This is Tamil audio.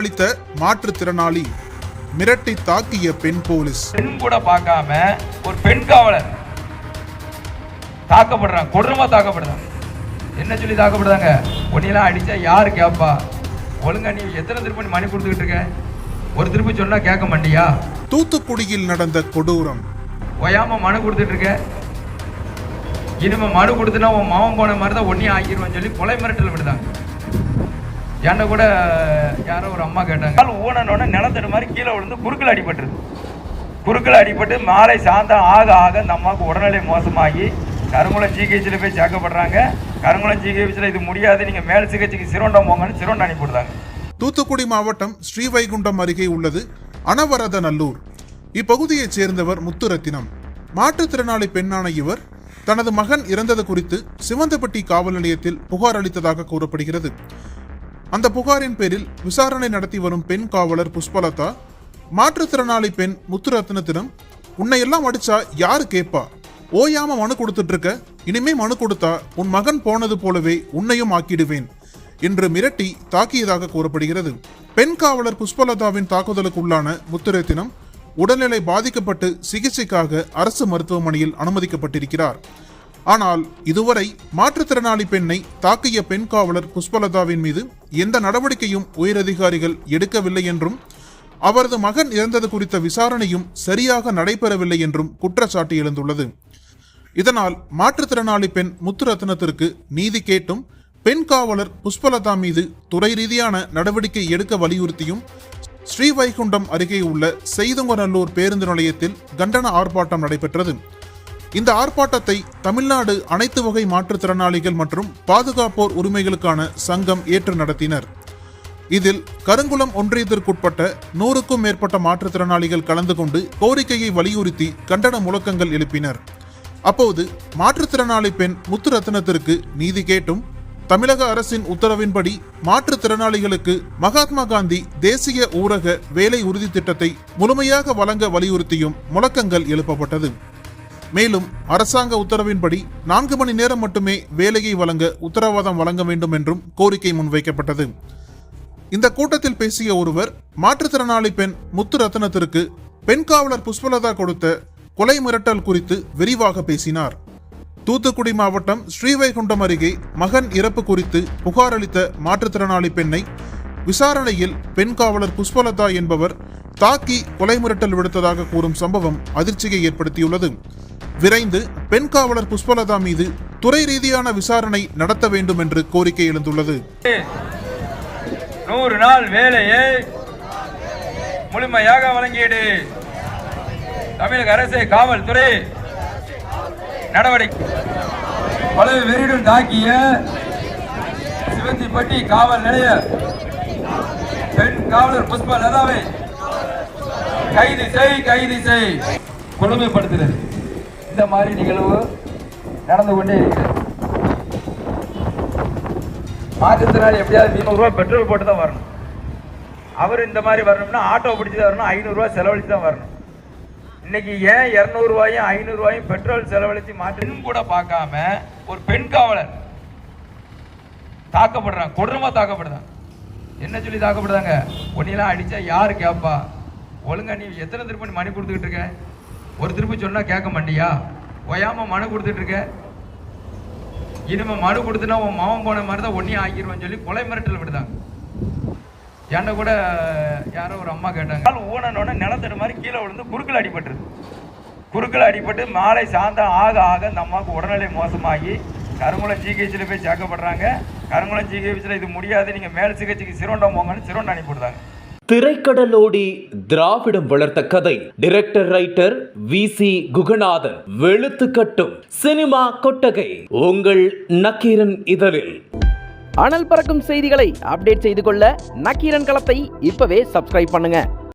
அளித்த மாற்றுத்திறனாளி மிரட்டி தாக்கிய பெண் போலீஸ். பெண் கூட பார்க்காம ஒரு பெண் காவலர் தாக்கப்படுறாங்க, கொடூரமா தாக்கப்படுறாங்க. என்ன சொல்லி தாக்கப்படுறாங்க? ஒன்னெல்லாம் அடிச்சா யாரு கேப்பா? ஒழுங்கா நீ எத்தனை திருப்பி மணி கொடுத்துக்கிட்டு இருக்க? ஒரு திருப்பி சொன்னா கேட்க மாட்டியா? தூத்துக்குடியில் நடந்த கொடூரம். ஒயாம மனு கொடுத்துட்டு இருக்க, இனிமே மனு கொடுத்துனா உன் மாவன் போன மாதிரி தான் ஒன்னையும் ஆக்கிடுவான்னு சொல்லி கொலை மிரட்டல் விடுதாங்க. ஏன்ட கூட யாரோ ஒரு அம்மா கேட்டாங்க, ஊனனோட நிலத்தடு மாதிரி கீழே விழுந்து குறுக்கில் அடிபட்டுருது. குறுக்கில் அடிபட்டு மாலை சாயந்தரம் ஆக ஆக இந்த அம்மாவுக்கு உடல்நிலை மோசமாகி கருங்குளம் ஜிஹெச்சில் போய் சேர்க்கப்படுறாங்க. கருங்குளம் ஜிஹெச்சில் இது முடியாது, நீங்கள் மேல் சிகிச்சைக்கு சிரோண்டம் போங்கன்னு சிரோண்டம் அனுப்பிவிடுறாங்க. தூத்துக்குடி மாவட்டம் ஸ்ரீவைகுண்டம் அருகே உள்ளது அனவரதநல்லூர். இப்பகுதியைச் சேர்ந்தவர் முத்துரத்தினம். மாற்றுத்திறனாளி பெண்ணான இவர் தனது மகன் இறந்தது குறித்து சிவந்தப்பட்டி காவல் நிலையத்தில் புகார் அளித்ததாக கூறப்படுகிறது. அந்த புகாரின் பேரில் விசாரணை நடத்தி வரும் பெண் காவலர் புஷ்பலதா மாற்றுத்திறனாளி பெண் முத்துரத்னத்திடம், உன்னை எல்லாம் அடிச்சா யாரு கேட்பா? ஓயாம மனு கொடுத்துட்டு இருக்க, இனிமே மனு கொடுத்தா உன் மகன் போனது போலவே உன்னையும் ஆக்கிடுவேன் என்று மிரட்டி தாக்கியதாக கூறப்படுகிறது. பெண் காவலர் புஷ்பலதாவின் தாக்குதலுக்கு உள்ளான முத்துரத்தினம் உடல்நிலை பாதிக்கப்பட்டு சிகிச்சைக்காக அரசு மருத்துவமனையில் அனுமதிக்கப்பட்டிருக்கிறார். ஆனால் இதுவரை மாற்றுத்திறனாளி பெண்ணை தாக்கிய பெண் காவலர் புஷ்பலதாவின் மீது எந்த நடவடிக்கையும் உயரதிகாரிகள் எடுக்கவில்லை என்றும் அவரது மகன் இறந்தது குறித்த விசாரணையும் சரியாக நடைபெறவில்லை என்றும் குற்றச்சாட்டு எழுந்துள்ளது. இதனால் மாற்றுத்திறனாளி பெண் முத்துரத்னத்திற்கு நீதி கேட்டும் பெண் காவலர் புஷ்பலதா மீது துறை ரீதியான நடவடிக்கை எடுக்க வலியுறுத்தியும் ஸ்ரீவைகுண்டம் அருகே உள்ள செய்துங்கநல்லூர் பேருந்து நிலையத்தில் கண்டன ஆர்ப்பாட்டம் நடைபெற்றது. இந்த ஆர்ப்பாட்டத்தை தமிழ்நாடு அனைத்து வகை மாற்றுத்திறனாளிகள் மற்றும் பாதுகாப்போர் உரிமைகளுக்கான சங்கம் ஏற்று நடத்தினர். இதில் கருங்குளம் ஒன்றியத்திற்குட்பட்ட 100க்கும் மேற்பட்ட மாற்றுத்திறனாளிகள் கலந்து கொண்டு கோரிக்கையை வலியுறுத்தி கண்டன முழக்கங்கள் எழுப்பினர். அப்போது மாற்றுத்திறனாளி பெண் முத்துரத்னத்திற்கு நீதி கேட்டும் தமிழக அரசின் உத்தரவின்படி மாற்றுத்திறனாளிகளுக்கு மகாத்மா காந்தி தேசிய ஊரக வேலை உறுதி திட்டத்தை முழுமையாக வழங்க வலியுறுத்தியும் முழக்கங்கள் எழுப்பப்பட்டது. மேலும் அரசாங்க உத்தரவின்படி 4 மணி நேரம் மட்டுமே வேலையை வழங்க உத்தரவாதம் வழங்க வேண்டும் என்றும் கோரிக்கை முன்வைக்கப்பட்டது. இந்த கூட்டத்தில் பேசிய ஒருவர் மாற்றுத்திறனாளி பெண் முத்துரத்னத்திற்கு பெண் காவலர் புஷ்பலதா கொடுத்த கொலை மிரட்டல் குறித்து விரிவாக பேசினார். தூத்துக்குடி மாவட்டம் ஸ்ரீவைகுண்டம் அருகே மகன் இறப்பு குறித்து புகார் அளித்த மாற்றுத்திறனாளி பெண்ணை விசாரணையில் பெண் காவலர் புஷ்பலதா என்பவர் தாக்கி கொலை மிரட்டல் விடுத்ததாக கூறும் சம்பவம் அதிர்ச்சியை ஏற்படுத்தியுள்ளது. விரைந்து பெண் காவலர் புஷ்பலதா மீது துறை ரீதியான விசாரணை நடத்த வேண்டும் என்று கோரிக்கை எழுந்துள்ளது. 100 நாள் வேலையை முழுமையாக வழங்கியது தமிழக அரசு காவல்துறை நடவடிக்கை. பல வெறியுடன் தாக்கிய சிவந்திப்பட்டி காவல் நிலைய பெண் காவலர் புஷ்பலதாவை கைது செய் கொடுமைப்படுத்துகிறது. இந்த மாதிரி நிகழ்வு நடந்து கொண்டே இருக்கிறது. மாற்றுத்திறனாளி எப்படியாவது 300 ரூபாய் பெட்ரோல் போட்டு தான் வரணும். அவர் இந்த மாதிரி வரணும்னா ஆட்டோ பிடிச்சி தான் வரணும், 500 ரூபாய் செலவழித்து தான் வரணும். இன்னைக்கு ஏன் 200 ரூபாயும் 500 ரூபாயும் பெட்ரோல் செலவழித்து மாற்றி கூட பார்க்காம ஒரு பெண் காவலர் தாக்கப்படுறாங்க, கொடூரமா தாக்கப்படுறாங்க. என்ன சொல்லி தாக்கப்படுறாங்க? ஒன்னெல்லாம் அடிச்சா யாரு கேப்பா? ஒழுங்கா நீ எத்தனை திருப்பி மணி கொடுத்துக்கிட்டு இருக்க? ஒரு திருப்பி சொன்னா கேட்க மாட்டியா? ஒயாம மனு கொடுத்துட்டு இருக்க, இனிமே மனு கொடுத்துனா உன் மாவன் போன மாதிரி தான் ஒன்னையும் ஆக்கிடுவான்னு சொல்லி கொலை மிரட்டல் விடுதாங்க. ஏன்ட கூட யாரோ ஒரு அம்மா கேட்டாங்க, ஊனனோட நிலத்தடு மாதிரி கீழே விழுந்து குறுக்கில் அடிபட்டுருது. குறுக்கில் அடிபட்டு மாலை சாயந்தரம் ஆக ஆக இந்த அம்மாவுக்கு உடல்நிலை மோசமாகி கருங்குளம் ஜிஹெச்சில் போய் சேர்க்கப்படுறாங்க. கருங்குளம் ஜிஹெச்சில் இது முடியாது, நீங்கள் மேல் சிகிச்சைக்கு சிரோண்டம் போங்கன்னு சிரோண்டம் அனுப்பிவிடுறாங்க. திரைக்கடலோடி திராவிடம் வளர்த்த கதை. Director writer VC Guhanathan. வெளுத்துக்கட்டும் சினிமா கொட்டகை உங்கள் நக்கீரன் இதழில். அனல் பறக்கும் செய்திகளை அப்டேட் செய்து கொள்ள நக்கீரன் களத்தை இப்பவே சப்ஸ்கிரைப் பண்ணுங்க.